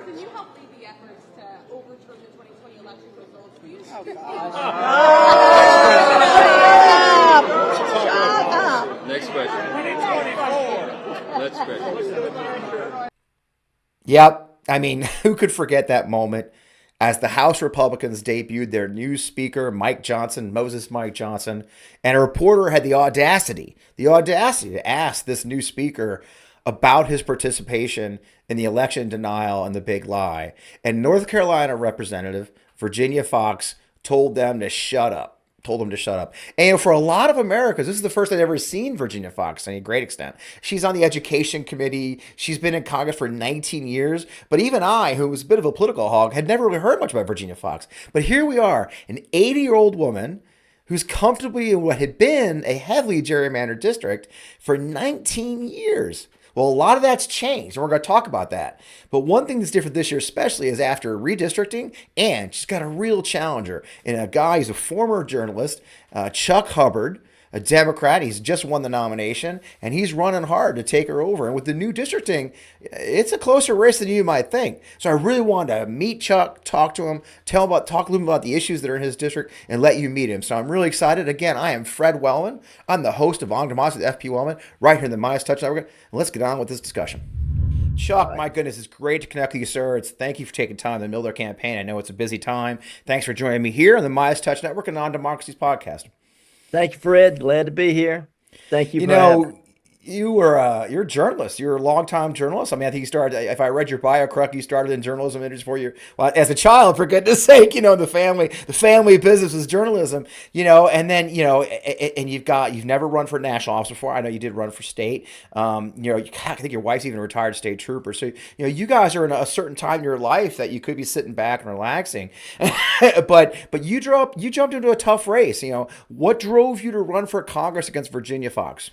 Can you help lead the efforts to overturn the 2020 election results? Will you Next question. Next question. Yep. I mean, who could forget that moment as the House Republicans debuted their new speaker, Moses Mike Johnson, and a reporter had the audacity to ask this new speaker about his participation in the election denial and the big lie. And North Carolina Representative Virginia Foxx told them to shut up. And for a lot of Americans, this is the first I'd ever seen Virginia Foxx to any great extent. She's on the education committee. She's been in Congress for 19 years. But even I, who was a bit of a political hog, had never really heard much about Virginia Foxx. But here we are, an 80-year-old woman who's comfortably in what had been a heavily gerrymandered district for 19 years. Well, a lot of that's changed, and we're going to talk about that. But one thing that's different this year especially is after redistricting, and she's got a real challenger in a guy who's a former journalist, Chuck Hubbard, a Democrat. He's just won the nomination, and he's running hard to take her over. And with the new districting, it's a closer race than you might think. So I really wanted to meet Chuck, talk to him, talk a little bit about the issues that are in his district, and let you meet him. So I'm really excited. Again, I am Fred Wellman. I'm the host of On Democracy with FP Wellman, right here in the MeidasTouch Network. And let's get on with this discussion. Chuck, my goodness, it's great to connect with you, sir. Thank you for taking time in the middle of their campaign. I know it's a busy time. Thanks for joining me here on the MeidasTouch Network and On Democracy's podcast. Thank you, Fred. Glad to be here. Thank you for having me. You're a journalist. You're a longtime journalist. I mean, I think you started, if I read your bio correctly, you started in journalism as a child, for goodness sake, the family business is journalism, and then, and you've never run for national office before. I know you did run for state. I think your wife's even a retired state trooper. So, you guys are in a certain time in your life that you could be sitting back and relaxing, but you jumped into a tough race. What drove you to run for Congress against Virginia Foxx?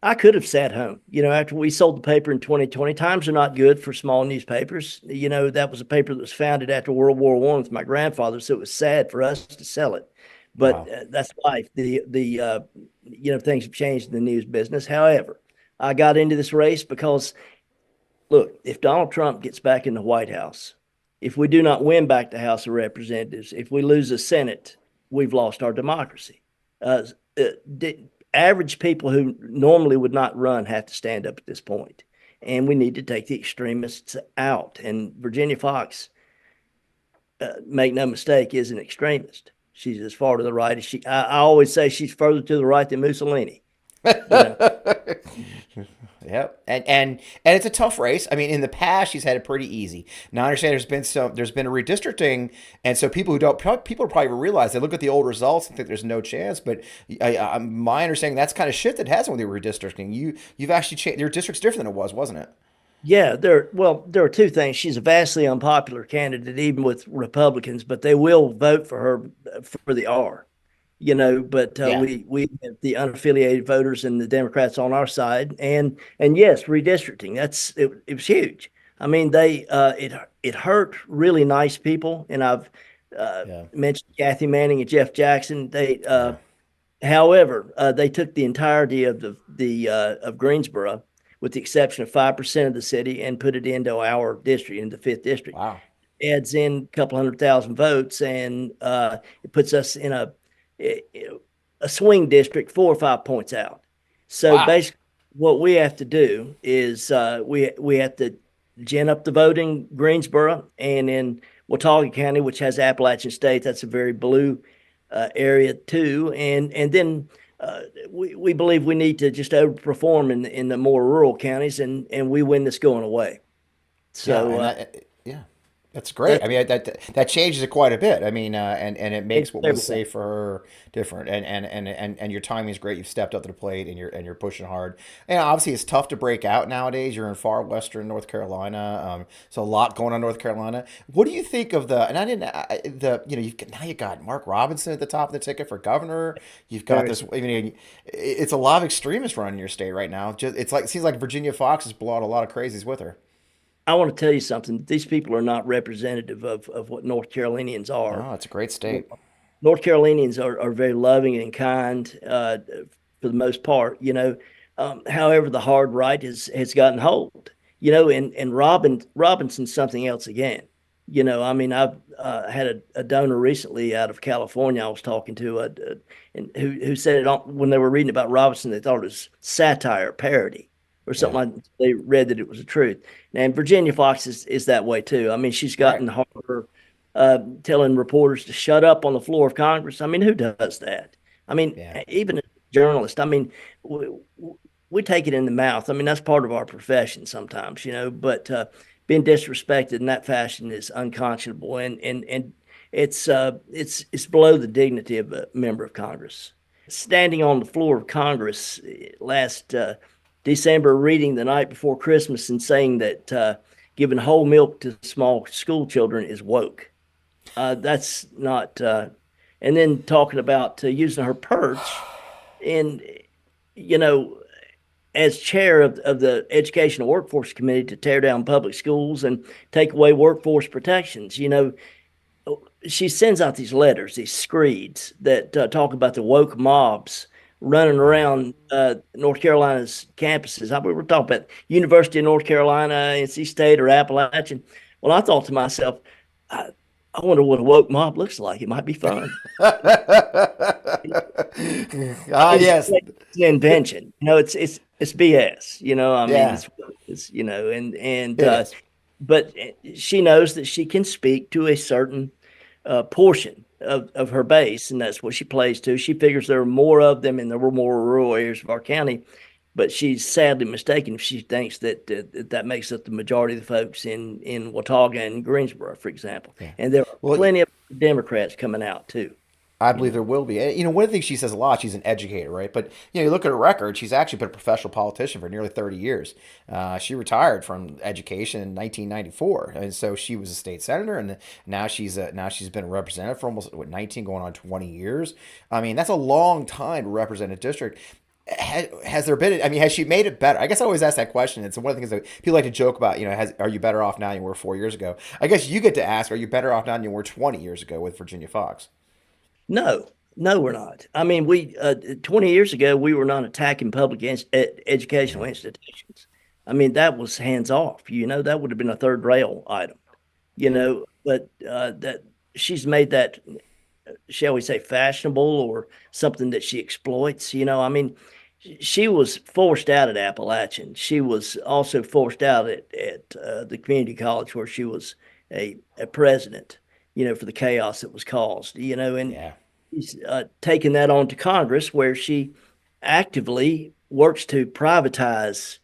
I could have sat home. After we sold the paper in 2020, times are not good for small newspapers. That was a paper that was founded after World War I with my grandfather, so it was sad for us to sell it. But wow. That's life. The things have changed in the news business. However, I got into this race because, look, if Donald Trump gets back in the White House, if we do not win back the House of Representatives, if we lose the Senate, we've lost our democracy. Average people who normally would not run have to stand up at this point, and we need to take the extremists out. And Virginia Foxx, make no mistake, is an extremist. She's as far to the right as she. I always say she's further to the right than Mussolini. Yep, and it's a tough race. I mean, in the past, she's had it pretty easy. Now, I understand there's been a redistricting, and so people probably realize they look at the old results and think there's no chance. But my understanding that's kind of shifted, hasn't with the redistricting. You've actually changed. Your district's different than it was, wasn't it? Yeah, there are two things. She's a vastly unpopular candidate, even with Republicans, but they will vote for her for the R. But we have the unaffiliated voters and the Democrats on our side, and yes, redistricting. It was huge. I mean, it hurt really nice people, and I've mentioned Kathy Manning and Jeff Jackson. However, they took the entirety of of Greensboro, with the exception of 5% of the city, and put it into our district, into the 5th district. Wow, adds in a couple 100,000 votes, and it puts us in a swing district 4 or 5 points out. So basically what we have to do is we have to gin up the voting Greensboro, and in Watauga County, which has Appalachian State, that's a very blue area too. And then we believe we need to just overperform in the more rural counties, and we win this going away. So that's great. I mean, that changes it quite a bit. I mean, and it makes what we say for her different. And your timing is great. You've stepped up to the plate, and you're pushing hard. And obviously, it's tough to break out nowadays. You're in far western North Carolina, so a lot going on in North Carolina. What do you think of you got Mark Robinson at the top of the ticket for governor. You've got this. I mean, it's a lot of extremists running your state right now. It seems like Virginia Foxx has brought a lot of crazies with her. I want to tell you something. These people are not representative of what North Carolinians are. Oh, it's a great state. North Carolinians are very loving and kind for the most part. However, the hard right has gotten hold. And Robinson's something else again. I mean, I've had a donor recently out of California I was talking to, and who said it when they were reading about Robinson, they thought it was satire, parody, or something like that. They read that it was the truth. And Virginia Foxx is that way too. I mean, she's gotten harder telling reporters to shut up on the floor of Congress. I mean, who does that? I mean, even a journalist, I mean, we take it in the mouth. I mean, that's part of our profession sometimes, but being disrespected in that fashion is unconscionable, and it's below the dignity of a member of Congress. Standing on the floor of Congress last December, reading the night before Christmas and saying that giving whole milk to small school children is woke. That's not, and then talking about using her perch and, as chair of the Educational Workforce Committee to tear down public schools and take away workforce protections. She sends out these letters, these screeds that talk about the woke mobs running around North Carolina's campuses. We were talking about University of North Carolina, NC State, or Appalachian. Well, I thought to myself, I wonder what a woke mob looks like. It might be fun. Yes. It's an invention. It's BS. I mean, it's but she knows that she can speak to a certain portion of her base, and that's what she plays to. She figures there are more of them in the more rural areas of our county, but she's sadly mistaken if she thinks that that makes up the majority of the folks in Watauga and Greensboro, for example. Yeah. And there are plenty of Democrats coming out too. I believe there will be. One of the things she says a lot, she's an educator, right? But, you look at her record, she's actually been a professional politician for nearly 30 years. She retired from education in 1994. And so she was a state senator, and now she's been a representative for almost 19 going on 20 years. I mean, that's a long time to represent a district. Has there been, has she made it better? I guess I always ask that question. It's one of the things that people like to joke about, are you better off now than you were 4 years ago? I guess you get to ask, are you better off now than you were 20 years ago with Virginia Foxx? No, we're not. I mean, 20 years ago, we were not attacking public educational institutions. I mean, that was hands off, that would have been a third rail item, but that she's made that, shall we say, fashionable or something that she exploits. I mean, she was forced out at Appalachian. She was also forced out at the community college where she was a president, for the chaos that was caused, and she's taken that on to Congress, where she actively works to privatize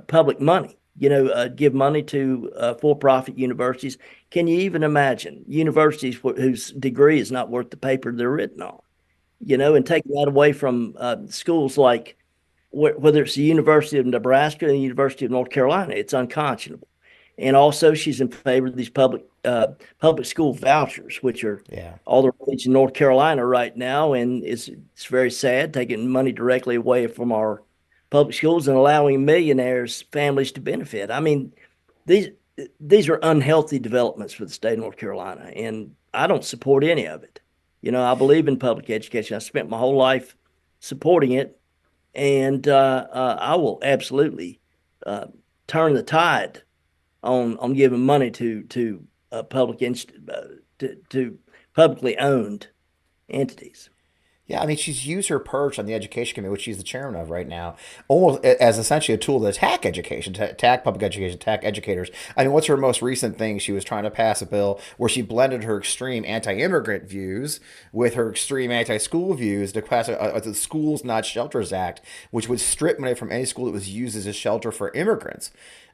public money, give money to for-profit universities. Can you even imagine universities whose degree is not worth the paper they're written on, and taking that away from schools like whether it's the University of Nebraska and the University of North Carolina? It's unconscionable. And also, she's in favor of these public school vouchers, which are all the rage in North Carolina right now, and it's very sad, taking money directly away from our public schools and allowing millionaires' families to benefit. I mean, these are unhealthy developments for the state of North Carolina, and I don't support any of it. I believe in public education. I spent my whole life supporting it, and I will absolutely turn the tide on giving money to publicly owned entities. Yeah, I mean, she's used her perch on the education committee, which she's the chairman of right now, almost as essentially a tool to attack education, to attack public education, attack educators. I mean, what's her most recent thing? She was trying to pass a bill where she blended her extreme anti-immigrant views with her extreme anti-school views to pass the Schools Not Shelters Act, which would strip money from any school that was used as a shelter for immigrants.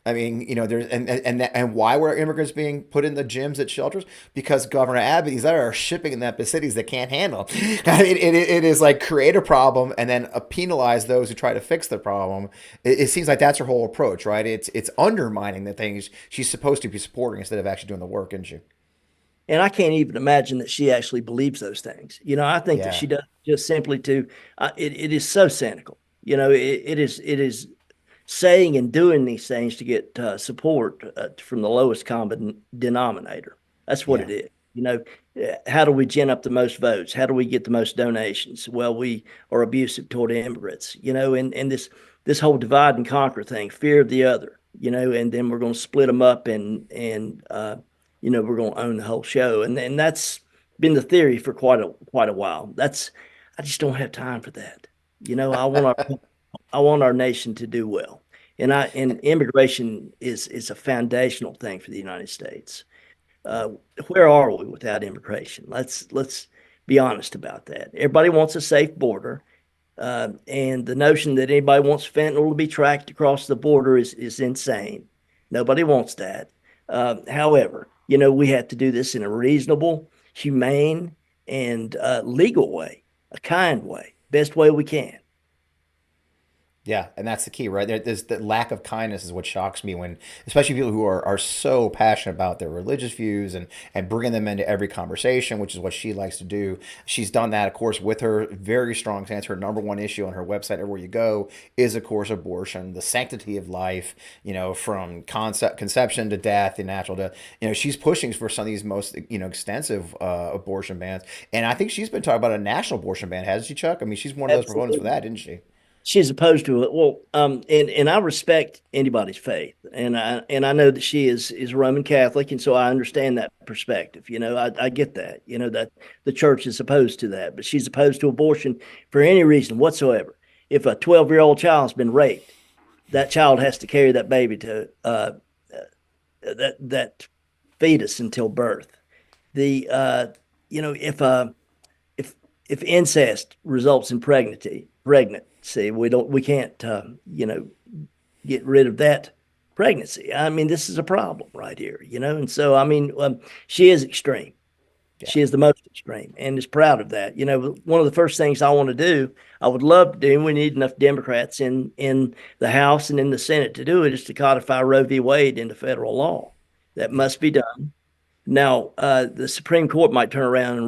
I mean, there's and why were immigrants being put in the gyms at shelters? Because Governor Abbott, that are shipping in that cities that can't handle. I mean, it is like create a problem and then penalize those who try to fix the problem. It seems like that's her whole approach, right? It's undermining the things she's supposed to be supporting instead of actually doing the work, isn't she? And I can't even imagine that she actually believes those things. I think that she does just simply to. It is so cynical. It is. Saying and doing these things to get support from the lowest common denominator. That's what it is. How do we gin up the most votes? How do we get the most donations? Well, we are abusive toward immigrants, and this whole divide and conquer thing, fear of the other, and then we're going to split them up and we're going to own the whole show. And that's been the theory for quite a while. I just don't have time for that. I want our nation to do well. And immigration is a foundational thing for the United States. Where are we without immigration? Let's be honest about that. Everybody wants a safe border. And the notion that anybody wants fentanyl to be tracked across the border is insane. Nobody wants that. However, we have to do this in a reasonable, humane, and legal way, a kind way, best way we can. Yeah, and that's the key, right? There's the lack of kindness is what shocks me when, especially people who are so passionate about their religious views and bringing them into every conversation, which is what she likes to do. She's done that, of course, with her very strong stance. Her number one issue on her website, everywhere you go, is, of course, abortion, the sanctity of life, from conception to death and natural death. She's pushing for some of these most, extensive abortion bans. And I think she's been talking about a national abortion ban, hasn't she, Chuck? I mean, she's one of those proponents for that, didn't she? She's opposed to it. Well, and I respect anybody's faith, and I know that she is Roman Catholic, and so I understand that perspective. I get that. That the church is opposed to that, but she's opposed to abortion for any reason whatsoever. If a 12-year-old child's been raped, that child has to carry that baby to that fetus until birth. If incest results in pregnancy, we can't get rid of that pregnancy. I mean, this is a problem right here, and so she is extreme. Yeah. She is the most extreme and is proud of that. One of the first things I want to do, I would love to do, and we need enough Democrats in the House and in the Senate to do it, is to codify Roe v. Wade into federal law. That must be done. Now, the Supreme Court might turn around and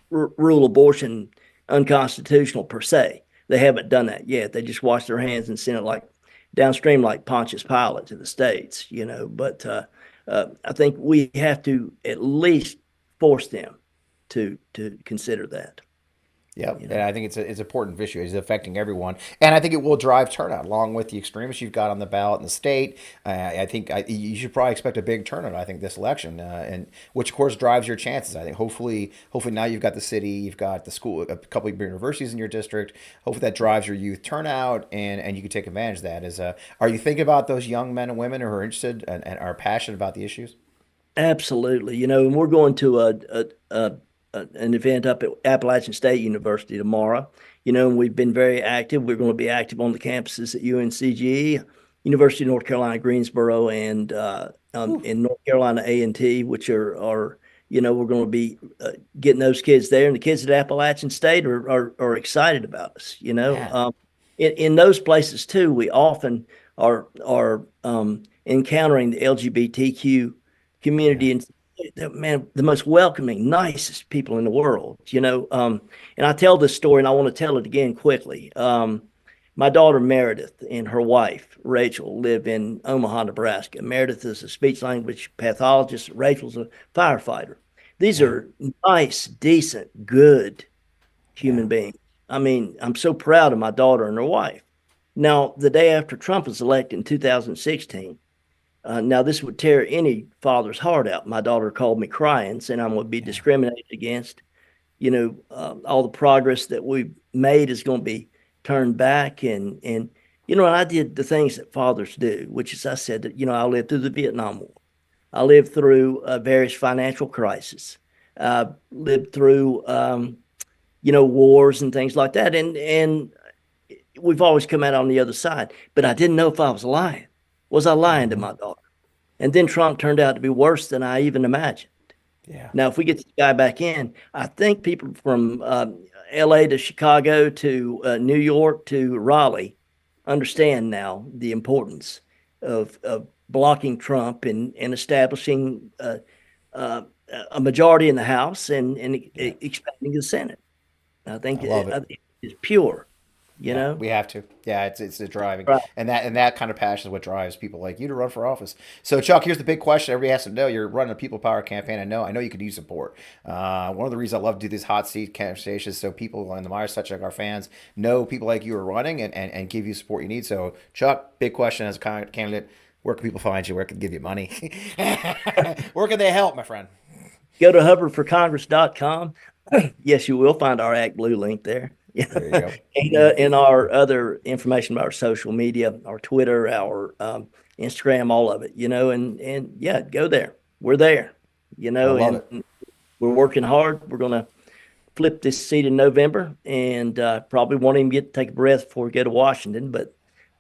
rule abortion unconstitutional per se. They haven't done that yet. They just washed their hands and sent it downstream like Pontius Pilate to the states, But I think we have to at least force them to consider that. Yeah, and I think it's an important issue. It's affecting everyone, and I think it will drive turnout along with the extremists you've got on the ballot in the state. I think you should probably expect a big turnout. I think this election, and which of course drives your chances. I think hopefully now you've got the city, you've got the school, a couple of universities in your district. Hopefully that drives your youth turnout, and you can take advantage of that. Are you thinking about those young men and women who are interested and are passionate about the issues? Absolutely, and we're going to an event up at Appalachian State University tomorrow. And we've been very active. We're going to be active on the campuses at UNCGE, University of North Carolina, Greensboro, and in North Carolina A&T, which are we're going to be getting those kids there. And the kids at Appalachian State are excited about us. Yeah. In those places too, we often are encountering the LGBTQ community, and man, the most welcoming, nicest people in the world, and I tell this story and I want to tell it again quickly. My daughter Meredith and her wife Rachel live in Omaha, Nebraska. Meredith is a speech language pathologist. Rachel's a firefighter. These are nice, decent, good human beings. I mean, I'm so proud of my daughter and her wife. Now, the day after Trump was elected in 2016, now, this would tear any father's heart out. My daughter called me crying, saying I'm going to be discriminated against. All the progress that we've made is going to be turned back. And I did the things that fathers do, which is I said that, I lived through the Vietnam War. I lived through various financial crises. Lived through, wars and things like that. And we've always come out on the other side. But I didn't know if I was lying. Was I lying to my daughter? And then Trump turned out to be worse than I even imagined. Yeah. Now, if we get this guy back in, I think people from L.A. to Chicago to New York to Raleigh understand now the importance of blocking Trump and establishing a majority in the House and expanding the Senate. I think it's pure You know, we have to. Yeah, it's the driving, right. and that kind of passion is what drives people like you to run for office. So, Chuck, here's the big question: everybody has to know. You're running a people power campaign. I know you could use support. One of the reasons I love to do these hot seat conversations, so people in the MeidasTouch, like our fans, know people like you are running and give you support you need. So, Chuck, big question as a candidate: where can people find you? Where can they give you money? Where can they help, my friend? Go to hubbardforcongress.com. Yes, you will find our Act Blue link there. There you go. And our other information about our social media, our Twitter, our Instagram, all of it, and yeah, go there. We're there, I love it. and we're working hard. We're going to flip this seat in November and probably won't even get to take a breath before we go to Washington, but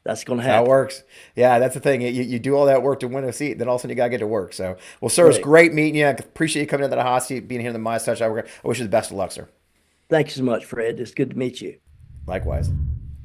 that's going to happen. How it works. Yeah, that's the thing. You do all that work to win a seat, then all of a sudden you got to get to work. So, well, sir, it's great meeting you. I appreciate you coming into the hot seat, being here in the MeidasTouch. I wish you the best of luck, sir. Thank you so much, Fred. It's good to meet you. Likewise.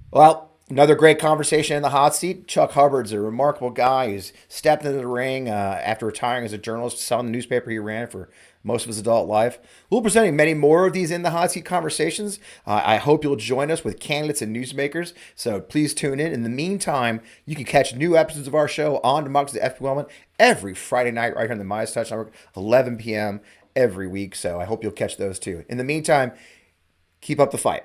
Well, another great conversation in the hot seat. Chuck Hubbard's a remarkable guy who's stepped into the ring after retiring as a journalist, selling the newspaper he ran for most of his adult life. We'll be presenting many more of these in the hot seat conversations. I hope you'll join us with candidates and newsmakers. So please tune in. In the meantime, you can catch new episodes of our show on Democracy FP Woman every Friday night right here on the MeidasTouch Network, 11 p.m. every week. So I hope you'll catch those too. In the meantime, keep up the fight.